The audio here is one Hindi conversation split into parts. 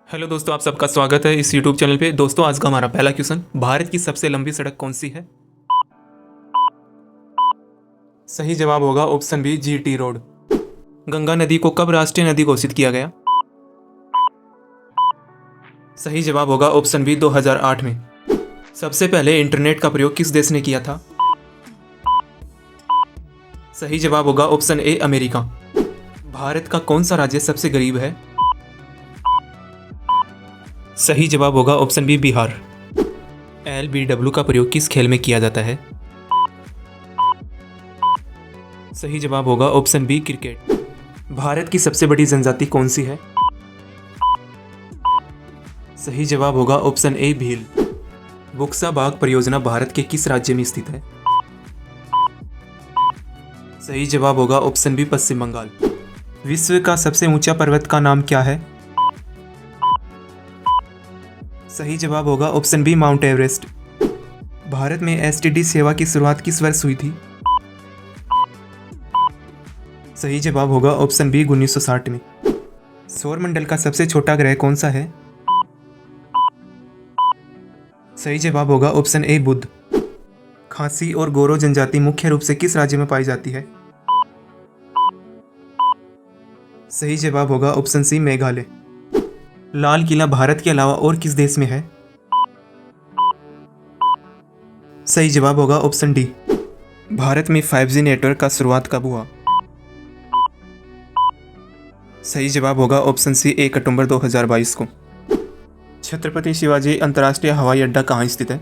हेलो दोस्तों, आप सबका स्वागत है इस यूट्यूब चैनल पे। दोस्तों, आज का हमारा पहला क्वेश्चन, भारत की सबसे लंबी सड़क कौन सी है? सही जवाब होगा option B, GT road. Ganga नदी को कब राष्ट्रीय नदी घोषित किया गया? सही जवाब होगा ऑप्शन बी, 2008 में। सबसे पहले इंटरनेट का प्रयोग किस देश ने किया था? सही जवाब होगा ऑप्शन ए, अमेरिका। भारत का कौन सा राज्य सबसे गरीब है? सही जवाब होगा ऑप्शन बी, बिहार। LBW का प्रयोग किस खेल में किया जाता है? सही जवाब होगा ऑप्शन बी, क्रिकेट। भारत की सबसे बड़ी जनजाति कौन सी है? सही जवाब होगा ऑप्शन ए, भील। बुक्सा बाग परियोजना भारत के किस राज्य में स्थित है? सही जवाब होगा ऑप्शन बी, पश्चिम बंगाल। विश्व का सबसे ऊंचा पर्वत का नाम क्या है? सही जवाब होगा option B, Mount Everest. Bharat में STD सेवा की शुरुआत किस वर्ष हुई थी? सही जवाब होगा ऑप्शन बी, 1960 में। सौरमंडल का सबसे छोटा ग्रह कौन सा है? सही जवाब होगा ऑप्शन ए, बुध। खासी और गोरो जनजाति मुख्य रूप से किस राज्य में पाई जाती है? सही जवाब होगा ऑप्शन सी, मेघालय। लाल किला भारत के अलावा और किस देश में है? सही जवाब होगा ऑप्शन डी। भारत में 5G नेटवर्क का शुरुआत कब हुआ? सही जवाब होगा ऑप्शन सी, 1 अक्टूबर 2022 को। छत्रपति शिवाजी अंतर्राष्ट्रीय हवाई अड्डा कहाँ स्थित है?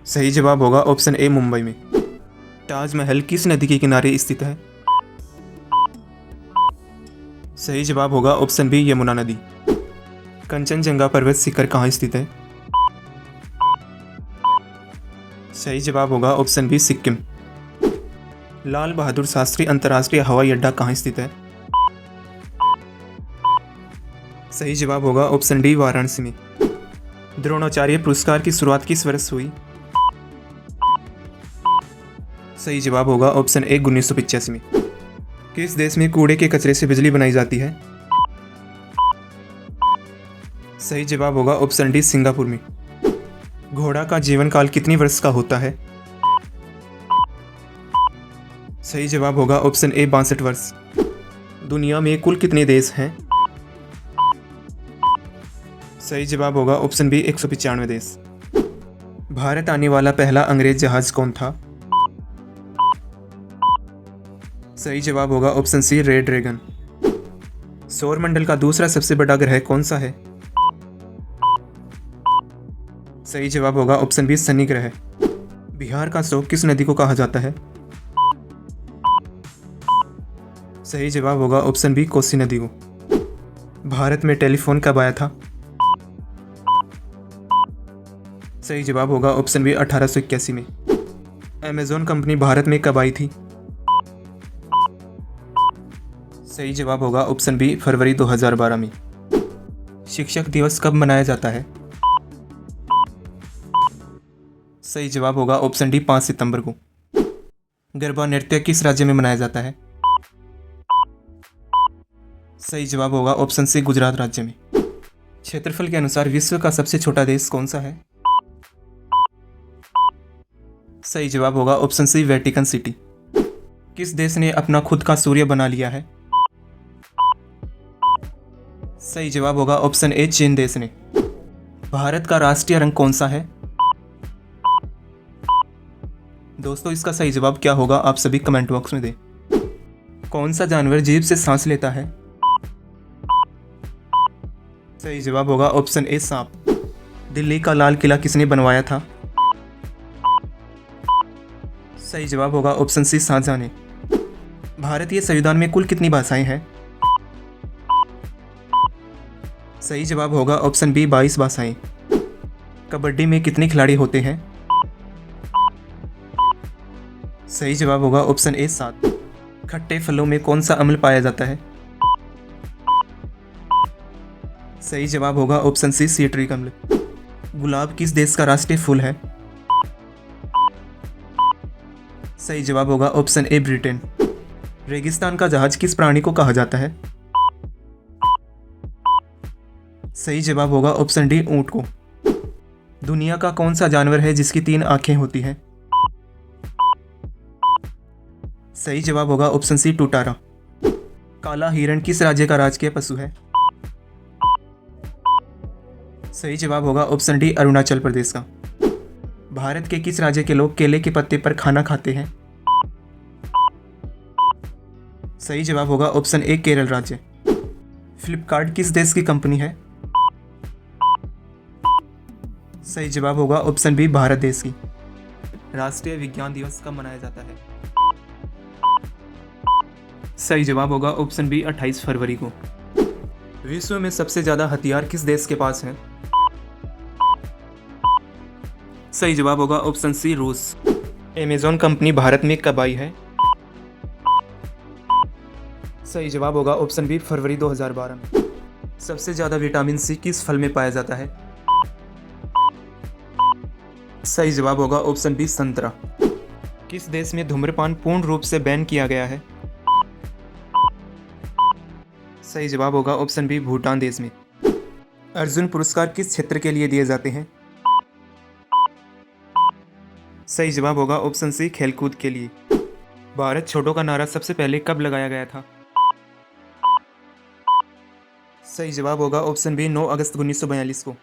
सही जवाब होगा ऑप्शन ए, मुंबई में। ताजमहल किस नदी के किनारे स्थित है? सही जवाब होगा ऑप्शन बी, यमुना नदी। कंचनजंगा पर्वत शिखर कहाँ स्थित है? सही जवाब होगा ऑप्शन बी, सिक्किम। लाल बहादुर शास्त्री अंतर्राष्ट्रीय हवाई अड्डा कहाँ स्थित है? सही जवाब होगा ऑप्शन डी, वाराणसी में। द्रोणाचार्य पुरस्कार की शुरुआत किस वर्ष हुई? सही जवाब होगा ऑप्शन ए, 1985 में। किस देश में कूड़े के कचरे से बिजली बनाई जाती है? सही जवाब होगा ऑप्शन डी, सिंगापुर में। घोड़ा का जीवन काल कितनी वर्ष का होता है? सही जवाब होगा ऑप्शन ए, 62 वर्ष। दुनिया में कुल कितने देश हैं? सही जवाब होगा ऑप्शन बी, 195 देश। भारत आने वाला पहला अंग्रेज जहाज कौन था? सही जवाब होगा ऑप्शन सी, रेड ड्रैगन। सौरमंडल का दूसरा सबसे बड़ा ग्रह कौन सा है? सही जवाब होगा ऑप्शन बी, शनि ग्रह। बिहार का शोक किस नदी को कहा जाता है? सही जवाब होगा ऑप्शन बी, कोसी नदी को। भारत में टेलीफोन कब आया था? सही जवाब होगा ऑप्शन बी, 1881 में। अमेज़न कंपनी भारत में कब आई थी? सही जवाब होगा ऑप्शन बी, फरवरी 2012 में। शिक्षक दिवस कब मनाया जाता है? सही जवाब होगा ऑप्शन डी, 5 सितंबर को। गरबा नृत्य किस राज्य में मनाया जाता है? सही जवाब होगा ऑप्शन सी, गुजरात राज्य में। क्षेत्रफल के अनुसार विश्व का सबसे छोटा देश कौन सा है? सही जवाब होगा ऑप्शन सी, वेटिकन सिटी। किस देश ने अपना खुद का सूर्य बना लिया है? सही जवाब होगा ऑप्शन ए, चीन देश ने। भारत का राष्ट्रीय रंग कौन सा है? दोस्तों, इसका सही जवाब क्या होगा आप सभी कमेंट बॉक्स में दें। कौन सा जानवर जीभ से सांस लेता है? सही जवाब होगा ऑप्शन ए, सांप। दिल्ली का लाल किला किसने बनवाया था? सही जवाब होगा ऑप्शन सी, शाहजहां ने। भारतीय संविधान में कुल कितनी भाषाएं हैं? सही जवाब होगा ऑप्शन बी, 22 भाषाएं। कबड्डी में कितने खिलाड़ी होते हैं? सही जवाब होगा ऑप्शन ए, 7। खट्टे फलों में कौन सा अम्ल पाया जाता है? सही जवाब होगा ऑप्शन सी, सिट्रिक अम्ल। गुलाब किस देश का राष्ट्रीय फूल है? सही जवाब होगा ऑप्शन ए, ब्रिटेन। रेगिस्तान का जहाज किस प्राणी को कहा जाता है? सही जवाब होगा ऑप्शन डी ऊंट को। दुनिया का कौन सा जानवर है जिसकी 3 आंखें होती हैं? सही जवाब होगा ऑप्शन सी टुटारा। काला हिरण किस राज्य का राजकीय पशु है? सही जवाब होगा ऑप्शन डी अरुणाचल प्रदेश का। भारत के किस राज्य के लोग केले के पत्ते पर खाना खाते हैं? सही जवाब होगा ऑप्शन ए केरल राज्य। फ्लिपकार्ट किस देश की कंपनी है? सही जवाब होगा ऑप्शन बी भारत देश की। राष्ट्रीय विज्ञान दिवस कब मनाया जाता है? सही जवाब होगा ऑप्शन बी 28 फरवरी को। विश्व में सबसे ज्यादा हथियार किस देश के पास है? सही जवाब होगा ऑप्शन सी रूस। अमेज़न कंपनी भारत में कब आई है? सही जवाब होगा ऑप्शन बी फरवरी 2012 में। सबसे ज्यादा विटामिन सी किस फल में पाया जाता है? सही जवाब होगा ऑप्शन बी संतरा। किस देश में धूम्रपान पूर्ण रूप से बैन किया गया है? सही जवाब होगा ऑप्शन बी भूटान देश में। अर्जुन पुरस्कार किस क्षेत्र के लिए दिए जाते हैं? सही जवाब होगा ऑप्शन सी खेलकूद के लिए। भारत छोड़ो का नारा सबसे पहले कब लगाया गया था? सही जवाब होगा ऑप्शन बी 9 अगस्त 1942 को।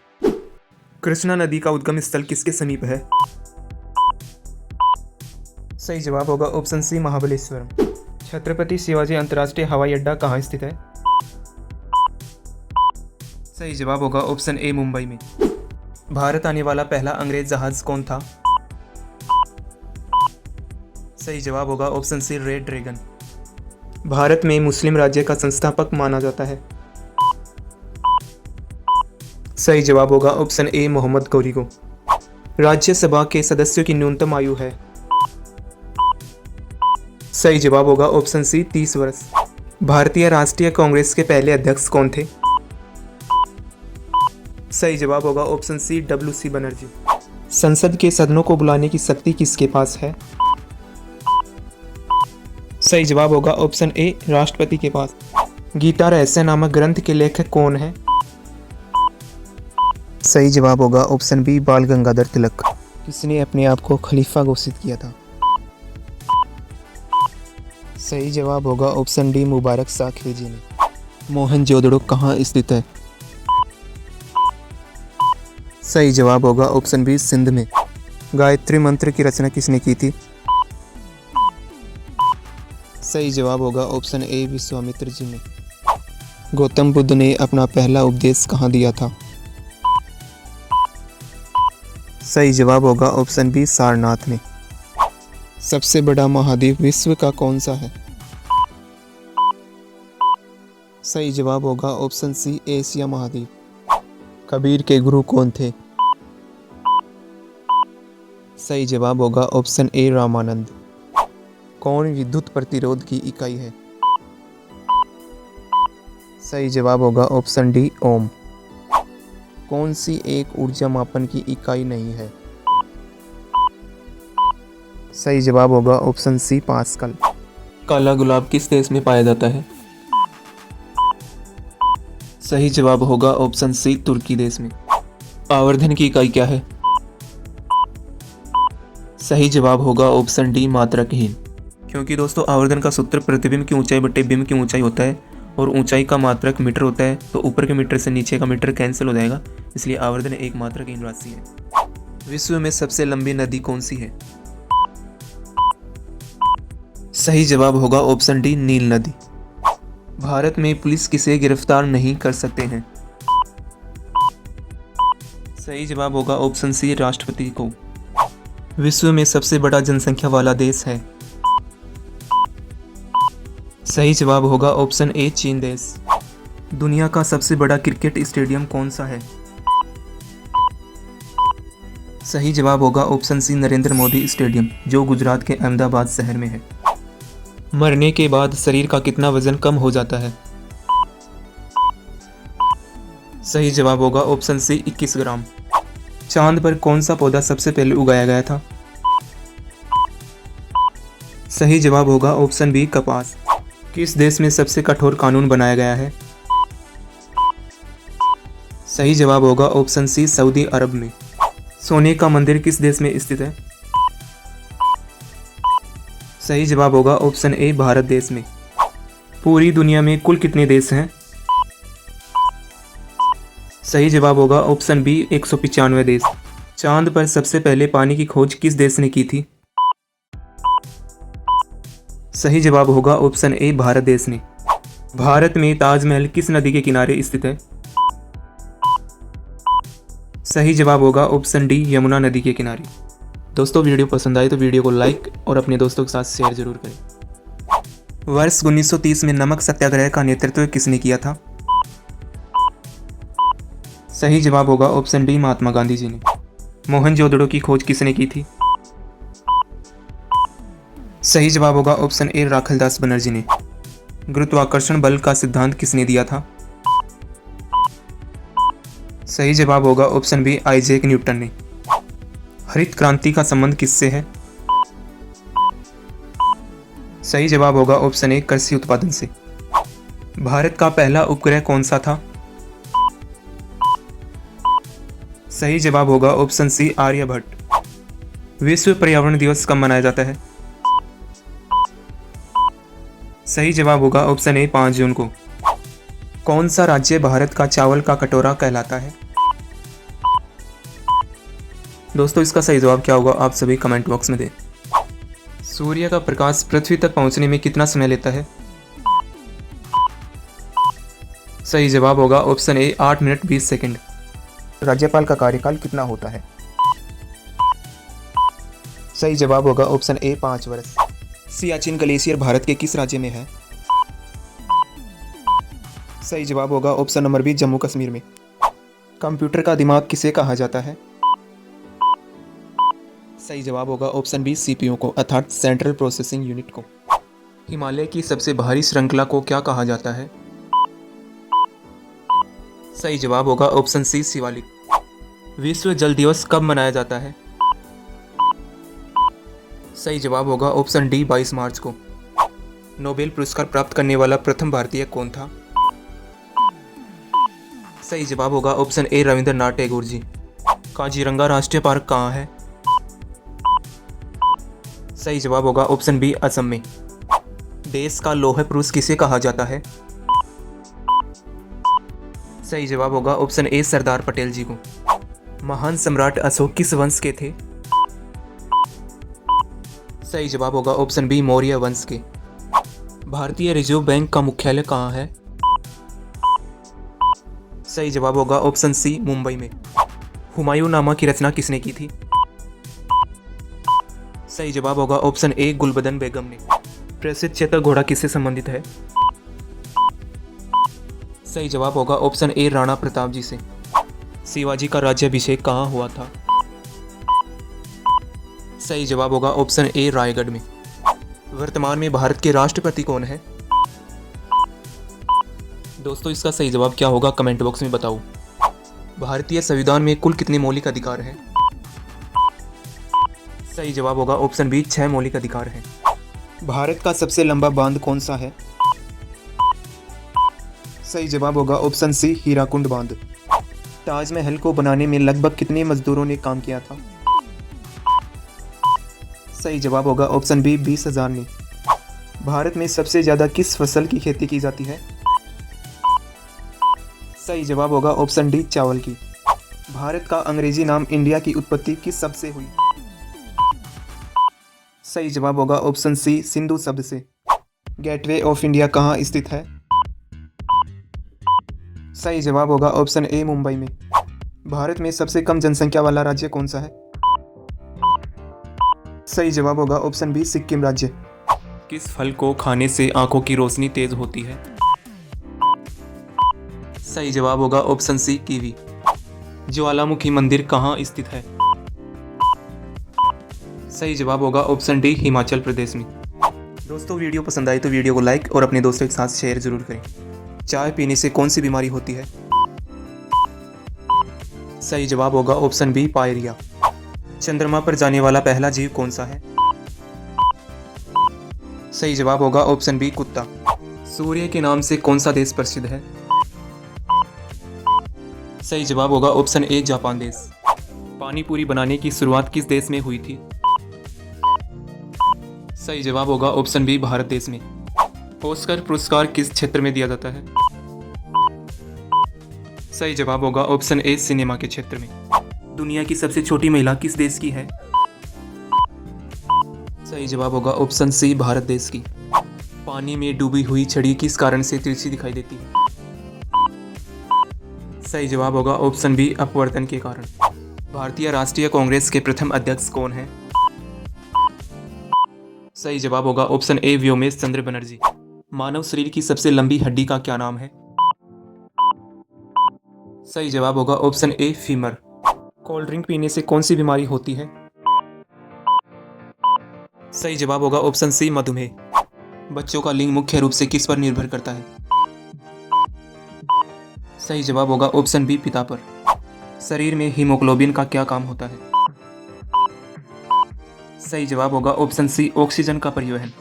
कृष्णा नदी का उद्गम स्थल किसके समीप है? सही जवाब होगा ऑप्शन सी महाबलेश्वरम। छत्रपति शिवाजी अंतर्राष्ट्रीय हवाई अड्डा कहाँ स्थित है? सही जवाब होगा ऑप्शन ए मुंबई में। भारत आने वाला पहला अंग्रेज जहाज कौन था? सही जवाब होगा option C Red Dragon. Bharat में मुस्लिम राज्य का संस्थापक माना जाता है? सही जवाब होगा ऑप्शन ए मोहम्मद गौरी को। राज्यसभा के सदस्यों की न्यूनतम आयु है? सही जवाब होगा ऑप्शन सी 30 वर्ष। भारतीय राष्ट्रीय कांग्रेस के पहले अध्यक्ष कौन थे? सही जवाब होगा ऑप्शन सी WC बनर्जी। संसद के सदनों को बुलाने की शक्ति किसके पास है? सही जवाब होगा ऑप्शन ए राष्ट्रपति के पास। गीता रहस्य नामक ग्रंथ के लेखक कौन है? सही जवाब होगा ऑप्शन बी बाल गंगाधर तिलक। किसने अपने आप को खलीफा घोषित किया था? सही जवाब होगा ऑप्शन डी मुबारक शाह खिलजी ने। मोहनजोदड़ो कहाँ स्थित है? सही जवाब होगा ऑप्शन बी सिंध में। गायत्री मंत्र की रचना किसने की थी? सही जवाब होगा ऑप्शन ए विश्वामित्र जी ने। गौतम बुद्ध ने अपना पहला उपदेश कहाँ दिया था? सही जवाब होगा ऑप्शन बी सारनाथ में। सबसे बड़ा महाद्वीप विश्व का कौन सा है? सही जवाब होगा ऑप्शन सी एशिया महाद्वीप। कबीर के गुरु कौन थे? सही जवाब होगा ऑप्शन ए रामानंद। कौन विद्युत प्रतिरोध की इकाई है? सही जवाब होगा ऑप्शन डी ओम। कौन सी एक ऊर्जा मापन की इकाई नहीं है? सही जवाब होगा ऑप्शन सी पास्कल। काला गुलाब किस देश में पाया जाता है? सही जवाब होगा ऑप्शन सी तुर्की देश में। आवर्धन की इकाई क्या है? सही जवाब होगा ऑप्शन डी मात्रकहीन। क्योंकि दोस्तों आवर्धन का सूत्र प्रतिबिंब की ऊंचाई बटे बिंब की ऊंचाई होता है और ऊंचाई का मात्रक मीटर होता है, तो ऊपर के मीटर से नीचे का मीटर कैंसिल हो जाएगा, इसलिए आवर्धन एक मात्रकहीन राशि है। विश्व में सबसे लंबी नदी कौन सी है? सही जवाब होगा ऑप्शन डी नील नदी। भारत में पुलिस किसे गिरफ्तार नहीं कर सकते हैं? सही जवाब होगा ऑप्शन सी राष्ट्रपति को। विश्व में सबसे बड़ा जनसंख्या वाला देश है? सही जवाब होगा ऑप्शन ए चीन देश। दुनिया का सबसे बड़ा क्रिकेट स्टेडियम कौन सा है? सही जवाब होगा option C Narendra Modi stadium, जो गुजरात के अहमदाबाद शहर में है। मरने के बाद शरीर का कितना वजन कम हो जाता है? सही जवाब होगा ऑप्शन सी 21 ग्राम। चांद पर कौन सा पौधा सबसे पहले उगाया गया था? सही जवाब होगा ऑप्शन बी कपास। किस देश में सबसे कठोर कानून बनाया गया है? सही जवाब होगा ऑप्शन सी, सऊदी अरब में। सोने का मंदिर किस देश में स्थित है? सही जवाब होगा ऑप्शन ए, भारत देश में। पूरी दुनिया में कुल कितने देश हैं? सही जवाब होगा ऑप्शन बी, 195 देश। चांद पर सबसे पहले पानी की खोज किस देश ने की थी? सही जवाब होगा ऑप्शन ए, भारत देश ने। भारत में ताजमहल किस नदी के किनारे स्थित है? सही जवाब होगा ऑप्शन डी, यमुना नदी के किनारे। दोस्तों वीडियो पसंद आए तो वीडियो को लाइक और अपने दोस्तों के साथ शेयर जरूर करें। वर्ष 1930 में नमक सत्याग्रह का नेतृत्व किसने किया था? सही जवाब होगा ऑप्शन डी, महात्मा गांधी जी ने। मोहनजोदड़ो की खोज किसने की थी? सही जवाब होगा ऑप्शन ए, राखलदास बनर्जी ने। गुरुत्वाकर्षण बल का सिद्धांत किसने दिया था? सही जवाब होगा ऑप्शन बी, आइजैक न्यूटन ने। हरित क्रांति का संबंध किससे है? सही जवाब होगा ऑप्शन ए, कृषि उत्पादन से। भारत का पहला उपग्रह कौन सा था? सही जवाब होगा ऑप्शन सी, आर्यभट्ट। विश्व पर्यावरण दिवस कब मनाया जाता है? सही जवाब होगा ऑप्शन ए, 5 जून को। कौन सा राज्य भारत का चावल का कटोरा कहलाता है? दोस्तों इसका सही जवाब क्या होगा आप सभी कमेंट बॉक्स में दें। सूर्य का प्रकाश पृथ्वी तक पहुंचने में कितना समय लेता है? सही जवाब होगा ऑप्शन ए, 8 मिनट 20 सेकंड। राज्यपाल का कार्यकाल कितना होता है? सही जवाब होगा ऑप्शन ए, 5 वर्ष। सियाचिन ग्लेशियर भारत के किस राज्य में है? सही जवाब होगा option number B, Jammu Kashmir में। कंप्यूटर का दिमाग किसे कहा जाता है? सही जवाब होगा ऑप्शन बी, सीपीयू को अर्थात सेंट्रल प्रोसेसिंग यूनिट को। हिमालय की सबसे भारी श्रृंखला को क्या कहा जाता है? सही जवाब होगा ऑप्शन सी, शिवालिक। विश्व जल दिवस कब मनाया जाता है? सही जवाब होगा ऑप्शन डी, 22 मार्च को। नोबेल पुरस्कार प्राप्त करने वाला प्रथम भारतीय कौन था? सही जवाब होगा ऑप्शन ए, रविंद्रनाथ टैगोर जी। काजीरंगा राष्ट्रीय पार्क कहाँ है? सही जवाब होगा ऑप्शन बी, असम में। देश का लौह पुरुष किसे कहा जाता है? सही जवाब होगा ऑप्शन ए, सरदार पटेल जी को। महान सम्राट अशोक किस वंश के थे? सही जवाब होगा ऑप्शन बी, मौर्य वंश के। भारतीय रिजर्व बैंक का मुख्यालय कहाँ है? सही जवाब होगा ऑप्शन सी, मुंबई में। हुमायूंनामा की रचना किसने की थी? सही जवाब होगा ऑप्शन ए, गुलबदन बेगम ने। प्रसिद्ध चेतक घोड़ा किससे संबंधित है? सही जवाब होगा ऑप्शन ए, राणा प्रताप जी से। शिवाजी का राज्याभिषेक कहाँ हुआ था? सही जवाब होगा ऑप्शन ए, रायगढ़ में। वर्तमान में भारत के राष्ट्रपति कौन है? दोस्तों इसका सही जवाब क्या होगा कमेंट बॉक्स में बताओ। भारतीय संविधान में कुल कितने मौलिक अधिकार हैं? सही जवाब होगा ऑप्शन बी, 6 मौलिक अधिकार हैं। भारत का सबसे लंबा बांध कौन सा है? सही जवाब होगा ऑप्शन सी, हीराकुंड बांध। ताजमहल को बनाने में लगभग कितने मजदूरों ने काम किया था? सही जवाब होगा ऑप्शन बी, 20,000 ने। भारत में सबसे ज्यादा किस फसल की खेती की जाती है? सही जवाब होगा ऑप्शन डी, चावल की। भारत का अंग्रेजी नाम इंडिया की उत्पत्ति किस शब्द से हुई? सही जवाब होगा ऑप्शन सी, सिंधु शब्द से। गेटवे ऑफ इंडिया कहाँ स्थित है? सही जवाब होगा ऑप्शन ए, मुंबई में। भारत में सबसे कम जनसंख्या वाला राज्य कौन सा है? सही जवाब होगा ऑप्शन बी, सिक्किम राज्य। किस फल को खाने से आंखों की रोशनी तेज होती है? सही जवाब होगा ऑप्शन सी, कीवी। ज्वालामुखी मंदिर कहाँ स्थित है? सही जवाब होगा ऑप्शन डी, हिमाचल प्रदेश में। दोस्तों वीडियो पसंद आई तो वीडियो को लाइक और अपने दोस्तों के साथ शेयर जरूर करें। चाय पीने से कौन सी बीमारी होती है? सही जवाब होगा ऑप्शन बी, पायरिया। चंद्रमा पर जाने वाला पहला जीव कौन सा है? सही जवाब होगा ऑप्शन बी, कुत्ता। सूर्य के नाम से कौन सा देश प्रसिद्ध है? सही जवाब होगा ऑप्शन ए जापान देश। पानी पूरी बनाने की शुरुआत किस देश में हुई थी? सही जवाब होगा ऑप्शन बी भारत देश में। ऑस्कर पुरस्कार किस क्षेत्र में दिया जाता है? सही जवाब होगा ऑप्शन ए सिनेमा के क्षेत्र में। दुनिया की सबसे छोटी महिला किस देश की है? सही जवाब होगा ऑप्शन सी भारत देश की। पानी में डूबी हुई छड़ी किस कारण से तिरछी दिखाई देती है? सही जवाब होगा ऑप्शन बी अपवर्तन के कारण। भारतीय राष्ट्रीय कांग्रेस के प्रथम अध्यक्ष कौन है? सही जवाब होगा ऑप्शन ए व्योमेश चंद्र बनर्जी। मानव शरीर की सबसे लंबी हड्डी का क्या नाम है? सही जवाब होगा option A femur. Cold drink पीने से कौन सी बीमारी होती है? सही जवाब होगा ऑप्शन सी मधुमेह। बच्चों का लिंग मुख्य रूप से किस पर निर्भर करता है? सही जवाब होगा ऑप्शन बी पिता पर। शरीर में हीमोग्लोबिन का क्या काम होता है? सही जवाब होगा ऑप्शन सी ऑक्सीजन का परिवहन।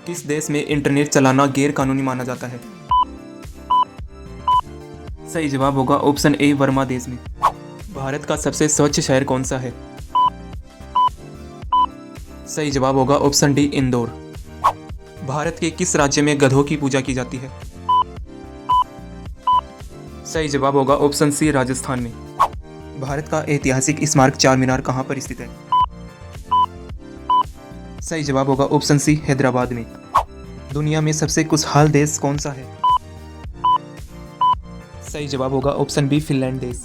किस देश में इंटरनेट चलाना गैर कानूनी माना जाता है? सही जवाब होगा ऑप्शन ए वर्मा देश में। भारत का सबसे स्वच्छ शहर कौन सा है? सही जवाब होगा ऑप्शन डी इंदौर। भारत के किस राज्य में गधों की पूजा की जाती है? सही जवाब होगा ऑप्शन सी राजस्थान में। भारत का ऐतिहासिक स्मारक चार मीनार कहाँ पर स्थित है? सही जवाब होगा ऑप्शन सी हैदराबाद में। दुनिया में सबसे खुशहाल देश कौन सा है? सही जवाब होगा ऑप्शन बी फिनलैंड देश।